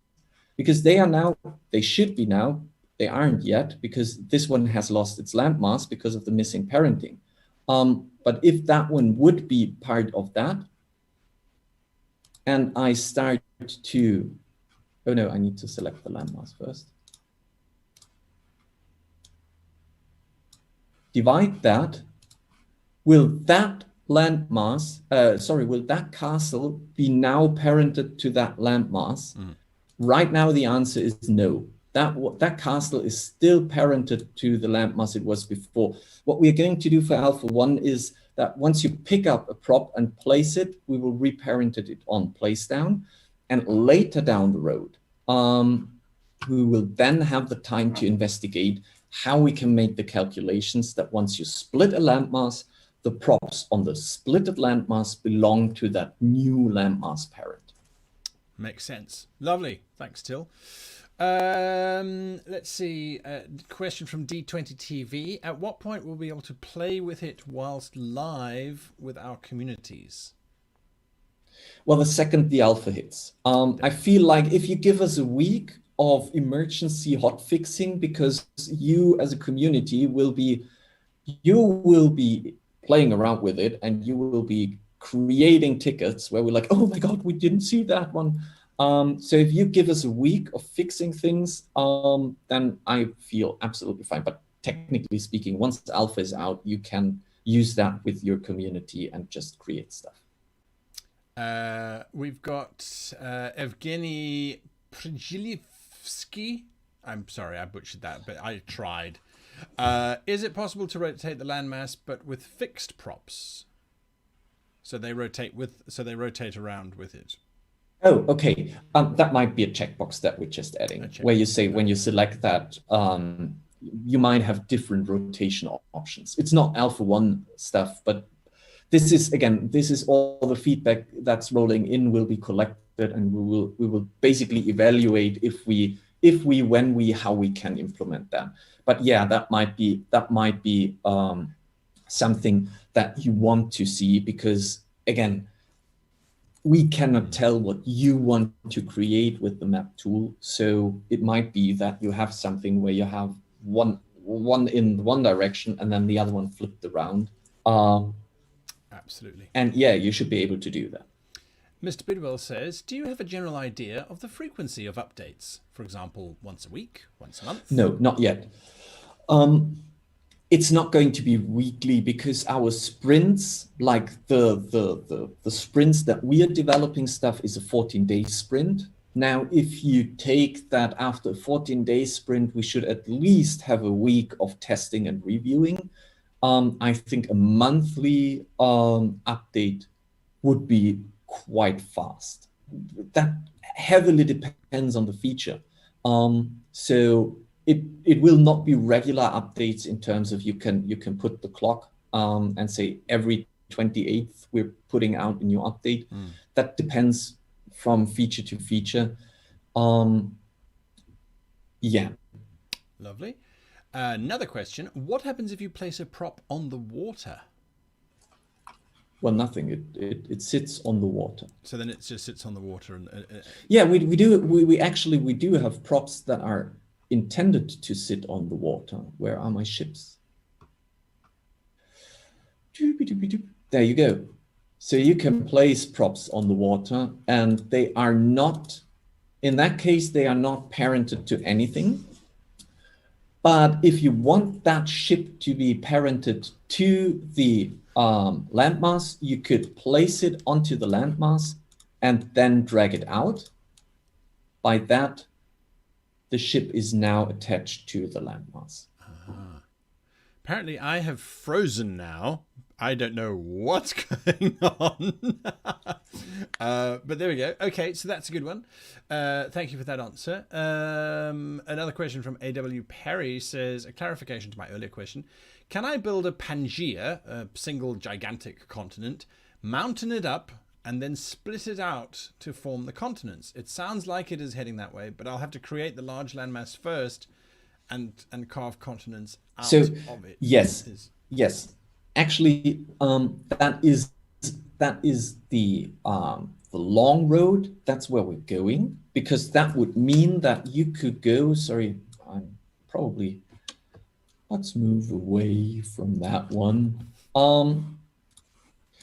because they should be now, they aren't yet, because this one has lost its landmass because of the missing parenting. But if that one would be part of that, and I start to, oh no, I need to select the landmass first. Divide that, will that landmass, will that castle be now parented to that landmass? Right now, the answer is no. That castle is still parented to the landmass it was before. What we're going to do for Alpha 1 is that once you pick up a prop and place it, we will reparent it on place down. And later down the road, we will then have the time to investigate how we can make the calculations that once you split a landmass, the props on the splitted landmass belong to that new landmass parent. Makes sense. Lovely. Thanks, Till. Let's see. Question from D20TV. At what point will we be able to play with it whilst live with our communities? Well, the second the alpha hits. I feel like if you give us a week of emergency hot fixing, because you as a community will be playing around with it, and you will be creating tickets where we're like, oh my God, we didn't see that one. So if you give us a week of fixing things, then I feel absolutely fine. But technically speaking, once alpha is out, you can use that with your community and just create stuff. We've got Evgeny Przylivsky. I'm sorry, I butchered that, but I tried. Is it possible to rotate the landmass but with fixed props? So they rotate around with it. Oh, okay. That might be a checkbox that we're just adding, where you say when you select that, you might have different rotation options. It's not Alpha 1 stuff, but this is all the feedback that's rolling in will be collected, and we will basically evaluate how we can implement that. But yeah, that might be something that you want to see, because again, we cannot tell what you want to create with the map tool. So it might be that you have something where you have one in one direction and then the other one flipped around. Absolutely. And yeah, you should be able to do that. Mr. Bidwell says, do you have a general idea of the frequency of updates? For example, once a week, once a month? No, not yet. It's not going to be weekly, because our sprints, like the sprints that we are developing stuff, is a 14-day sprint. Now, if you take that after a 14-day sprint, we should at least have a week of testing and reviewing. I think a monthly update would be quite fast. That heavily depends on the feature. So it will not be regular updates in terms of you can put the clock and say every 28th we're putting out a new update. That depends from feature to feature. Yeah. Lovely. Another question. What happens if you place a prop on the water? Well, nothing. It sits on the water. So then it just sits on the water. Yeah, we do have props that are intended to sit on the water. Where are my ships? There you go. So you can place props on the water, and they are not, in that case, they are not parented to anything. But if you want that ship to be parented to the landmass, you could place it onto the landmass and then drag it out. By that, the ship is now attached to the landmass. Apparently, I have frozen now. I don't know what's going on. But there we go. Okay, so that's a good one. Thank you for that answer. Another question from A.W. Perry says, a clarification to my earlier question. Can I build a Pangaea, a single gigantic continent, mountain it up, and then split it out to form the continents? It sounds like it is heading that way, but I'll have to create the large landmass first and carve continents out So of it. yes, yes. Actually, that is the long road. That's where we're going, because that would mean that you could go. Sorry, I'm probably. Let's move away from that one.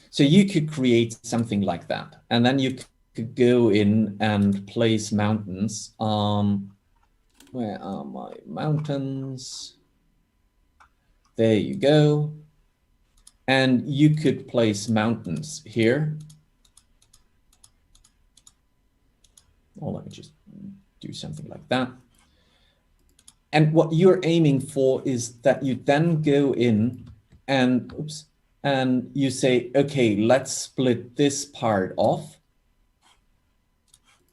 So you could create something like that, and then you could go in and place mountains. Where are my mountains? There you go. And you could place mountains here. Or let me just do something like that. And what you're aiming for is that you then go in and, and you say, okay, let's split this part off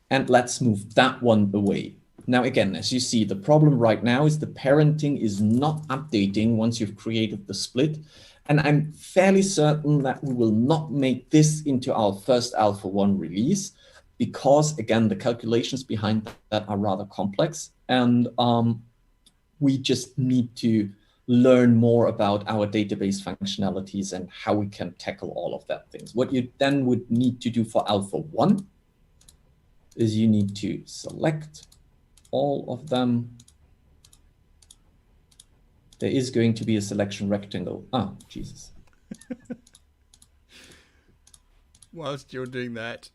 and let's move that one away. Now, again, as you see, the problem right now is the parenting is not updating once you've created the split. And I'm fairly certain that we will not make this into our first Alpha 1 release because, again, the calculations behind that are rather complex. And we just need to learn more about our database functionalities and how we can tackle all of that things. What you then would need to do for Alpha 1 is you need to select all of them. There is going to be a selection rectangle. Oh, Jesus. Whilst you're doing that,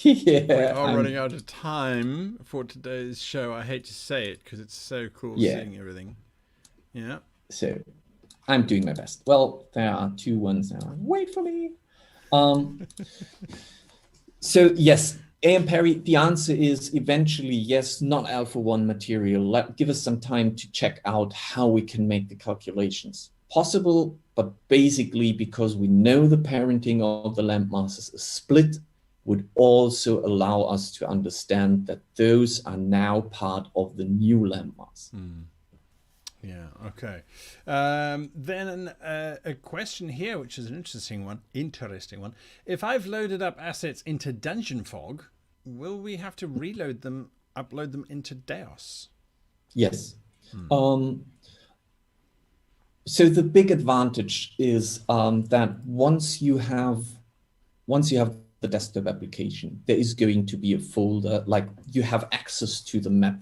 Yeah, we are running out of time for today's show. I hate to say it because it's so cool seeing everything. Yeah. So I'm doing my best. Well, there are 2 ones now. Wait for me. So yes, AM Perry, the answer is eventually yes, not Alpha 1 material. Give us some time to check out how we can make the calculations possible, but basically because we know the parenting of the landmasses is split, would also allow us to understand that those are now part of the new landmass. Yeah, okay. Then a question here, which is an interesting one. If I've loaded up assets into Dungeon Fog, will we have to reload them, upload them into DEIOS? Yes. So the big advantage is that once you have the desktop application, there is going to be a folder, like you have access to the map,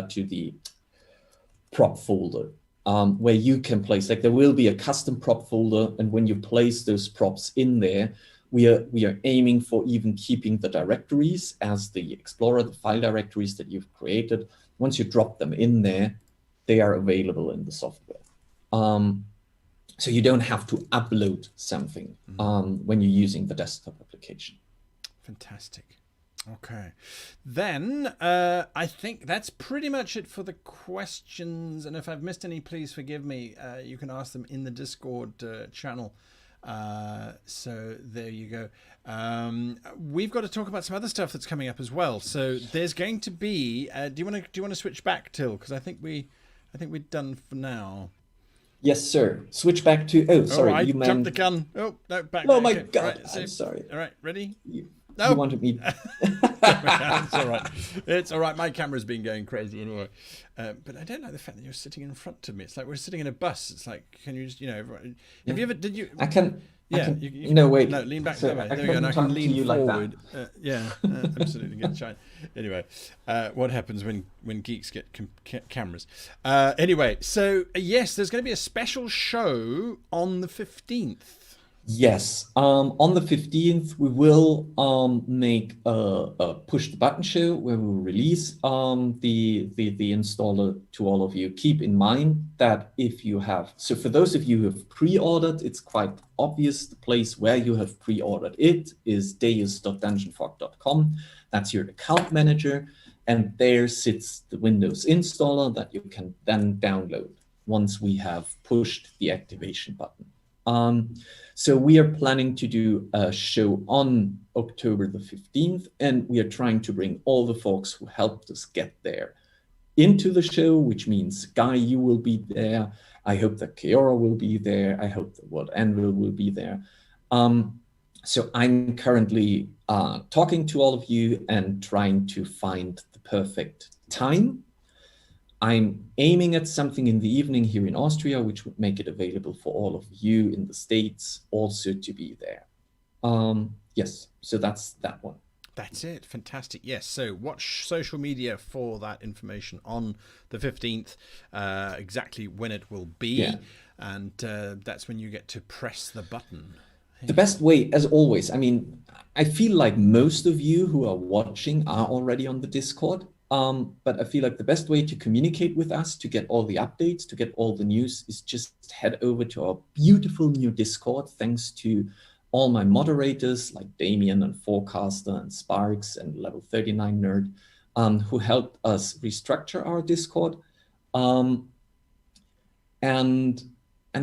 to the prop folder, where you can place, like there will be a custom prop folder, and when you place those props in there, we are aiming for even keeping the directories as the Explorer, the file directories that you've created. Once you drop them in there, they are available in the software. So you don't have to upload something when you're using the desktop application. Fantastic. Okay. Then I think that's pretty much it for the questions. And if I've missed any, please forgive me. You can ask them in the Discord channel. So there you go. We've got to talk about some other stuff that's coming up as well. So there's going to be. Do you want to switch back, Till? Because I think we're done for now. Yes, sir. Switch back to. Oh, sorry. I jumped the gun. Oh no, back. Oh my God! Right, so, I'm sorry. All right, ready? You wanted me. It's all right. It's all right. My camera's been going crazy anyway. But I don't like the fact that you're sitting in front of me. It's like we're sitting in a bus. It's like, can you just, have you ever, did you? I can. Yeah. No, wait. No, lean back. So There we go. And I can lean forward. Like Absolutely. Get shine. Anyway, what happens when geeks get cameras? Anyway, so yes, there's going to be a special show on the 15th. Yes, on the 15th, we will make a push the button show where we will release the installer to all of you. Keep in mind that if you have, so for those of you who have pre-ordered, it's quite obvious. The place where you have pre-ordered it is deios.dungeonfog.com. That's your account manager, and there sits the Windows installer that you can then download once we have pushed the activation button. So we are planning to do a show on October the 15th, and we are trying to bring all the folks who helped us get there into the show, which means, Guy, you will be there. I hope that Keora will be there. I hope that World Anvil will be there. So I'm currently talking to all of you and trying to find the perfect time. I'm aiming at something in the evening here in Austria, which would make it available for all of you in the States also to be there. Yes, so that's that one. That's it. Fantastic. Yes. So watch social media for that information on the 15th, exactly when it will be. Yeah. And that's when you get to press the button. The best way, as always, I mean, I feel like most of you who are watching are already on the Discord. But I feel like the best way to communicate with us, to get all the updates, to get all the news, is just head over to our beautiful new Discord. Thanks to all my moderators like Damien and Forecaster and Sparks and Level 39 Nerd, who helped us restructure our Discord.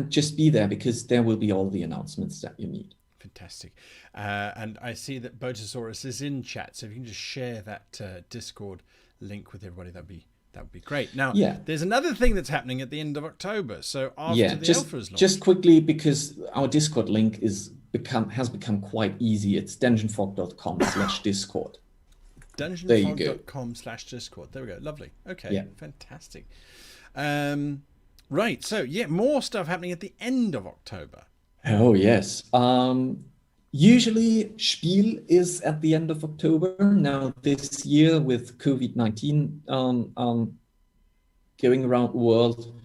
And just be there, because there will be all the announcements that you need. Fantastic. And I see that Botosaurus is in chat, so if you can just share that Discord link with everybody, that would be great. Now, there's another thing that's happening at the end of October. So after the alpha is launched. Just quickly, because our Discord link has become quite easy. It's dungeonfog.com/discord. Dungeonfog.com/discord. There we go. Lovely. Okay. Yeah. Fantastic. Right. So more stuff happening at the end of October. Oh yes. Usually Spiel is at the end of October. Now this year, with COVID-19 going around the world,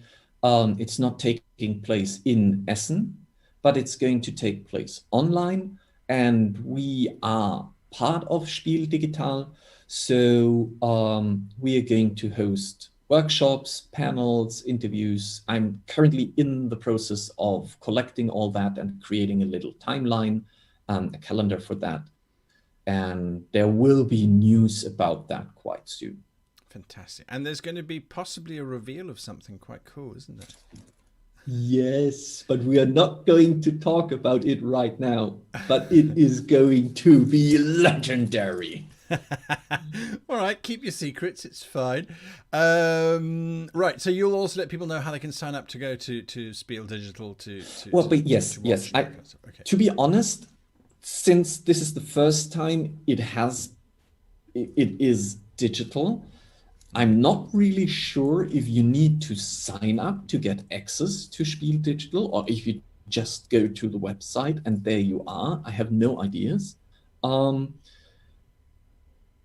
it's not taking place in Essen, but it's going to take place online, and we are part of Spiel Digital. So we are going to host workshops, panels, interviews. I'm currently in the process of collecting all that and creating a little timeline, a calendar for that. And there will be news about that quite soon. Fantastic. And there's going to be possibly a reveal of something quite cool, isn't there? Yes, but we are not going to talk about it right now. But it is going to be legendary. All right, keep your secrets, it's fine. Right, so you'll also let people know how they can sign up to go to Spiel Digital yes. To be honest, since this is the first time it is digital, I'm not really sure if you need to sign up to get access to Spiel Digital, or if you just go to the website and there you are. I have no ideas.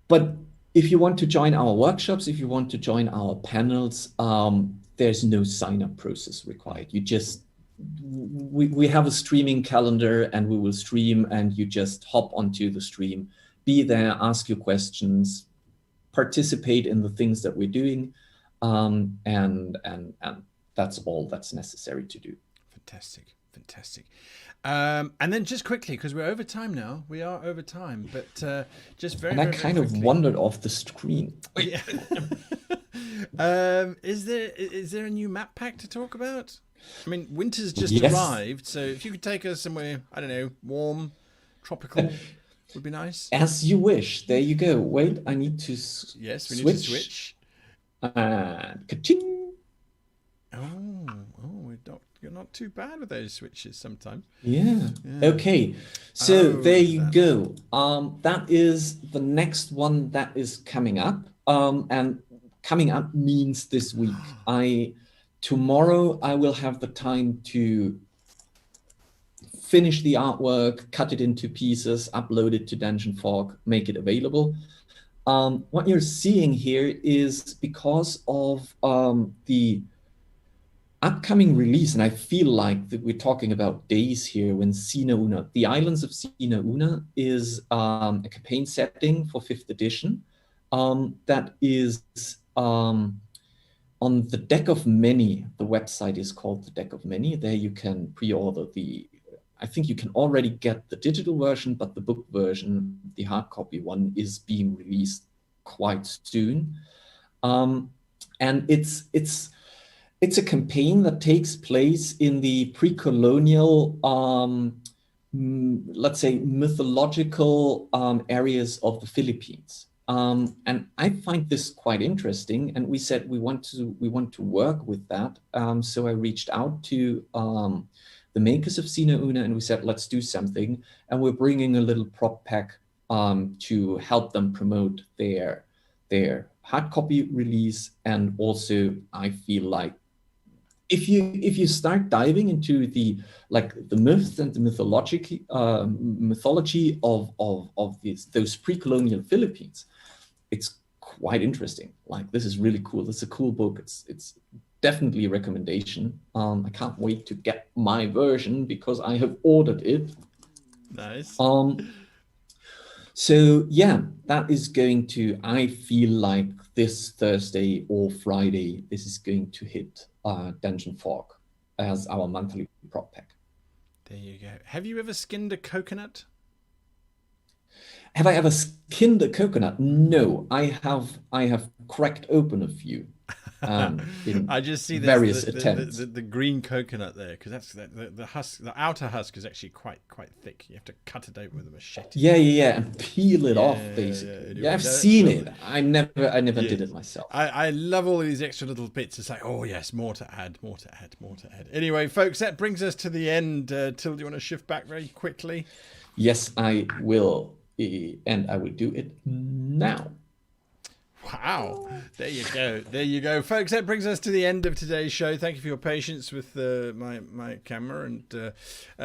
But if you want to join our workshops, if you want to join our panels, there's no sign-up process required. We have a streaming calendar, and we will stream, and you just hop onto the stream, be there, ask your questions, participate in the things that we're doing, and that's all that's necessary to do. Fantastic. And then just quickly, because we're over time now, we are over time, but just very, and I kind of wandered off the screen. Yeah. Is there a new map pack to talk about? I mean, winter's just arrived, so if you could take us somewhere, I don't know, warm, tropical, would be nice. As you wish. There you go. Wait, I need to Yes, we need to switch. Ka-ching. You're not too bad with those switches sometimes. Yeah. Okay. So there you go. That is the next one that is coming up. And coming up means this week. Tomorrow I will have the time to finish the artwork, cut it into pieces, upload it to Dungeon Fog, make it available. What you're seeing here is because of the upcoming release, and I feel like that we're talking about days here, when Sina Una, the Islands of Sina Una, is a campaign setting for 5th edition that is on the Deck of Many. The website is called the Deck of Many. There you can pre-order I think you can already get the digital version, but the book version, the hard copy one, is being released quite soon. And it's a campaign that takes place in the pre-colonial, let's say, mythological areas of the Philippines. And I find this quite interesting. And we said we want to work with that. So I reached out to the makers of Sina Una, and we said, let's do something. And we're bringing a little prop pack to help them promote their hard copy release, and also I feel like if you start diving into the myths and the mythology of those pre-colonial Philippines, it's quite interesting. Like, this is really cool. It's a cool book. It's definitely a recommendation. I can't wait to get my version because I have ordered it. Nice. So yeah, that is going to, I feel like this Thursday or Friday, this is going to hit Dungeon Fog as our monthly prop pack. There you go. Have you ever skinned a coconut? Have I ever skinned a coconut? No, I have cracked open a few. I just see various attempts. The green coconut there, because that's the husk. The outer husk is actually quite thick. You have to cut it open with a machete. Yeah, and peel it off, basically. Yeah, I've seen it. I never did it myself. I love all these extra little bits. It's like, oh yes, more to add. Anyway, folks, that brings us to the end. Till, do you want to shift back very quickly? Yes, I will, and I will do it now. Wow, there you go, folks. That brings us to the end of today's show. Thank you for your patience with my camera, and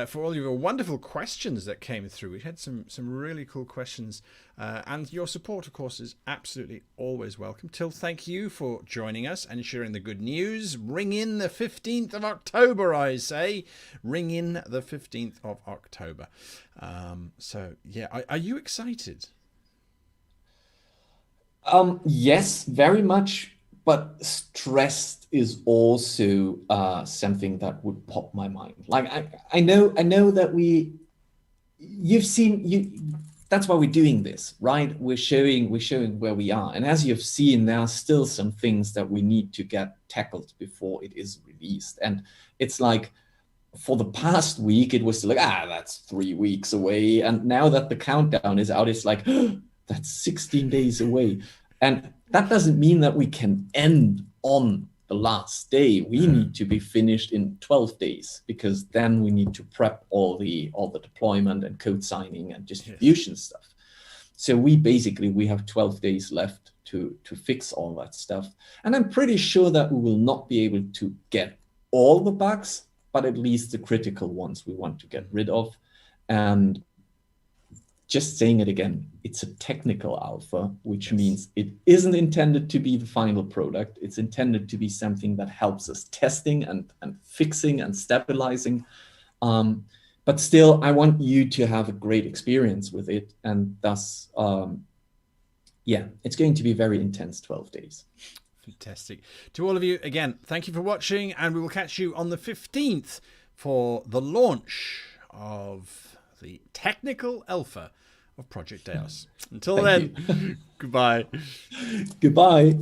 for all of your wonderful questions that came through. We had some really cool questions, and your support, of course, is absolutely always welcome. Till, thank you for joining us and sharing the good news. Ring in the 15th of October, I say. Ring in the 15th of October. So yeah, are you excited? Yes, very much, but stressed is also something that would pop my mind. Like, I know that you've seen, that's why we're doing this, right? We're showing where we are. And as you've seen, there are still some things that we need to get tackled before it is released. And it's like, for the past week, it was like, that's 3 weeks away. And now that the countdown is out, it's like, that's 16 days away. And that doesn't mean that we can end on the last day. We need to be finished in 12 days, because then we need to prep all the deployment and code signing and distribution stuff. So we have 12 days left to fix all that stuff. And I'm pretty sure that we will not be able to get all the bugs, but at least the critical ones we want to get rid of. And just saying it again, it's a technical alpha, which means it isn't intended to be the final product. It's intended to be something that helps us testing and fixing and stabilizing. But still, I want you to have a great experience with it. And thus, it's going to be a very intense 12 days. Fantastic. To all of you, again, thank you for watching, and we will catch you on the 15th for the launch of the technical alpha of Project DEIOS. Until then, goodbye. Goodbye.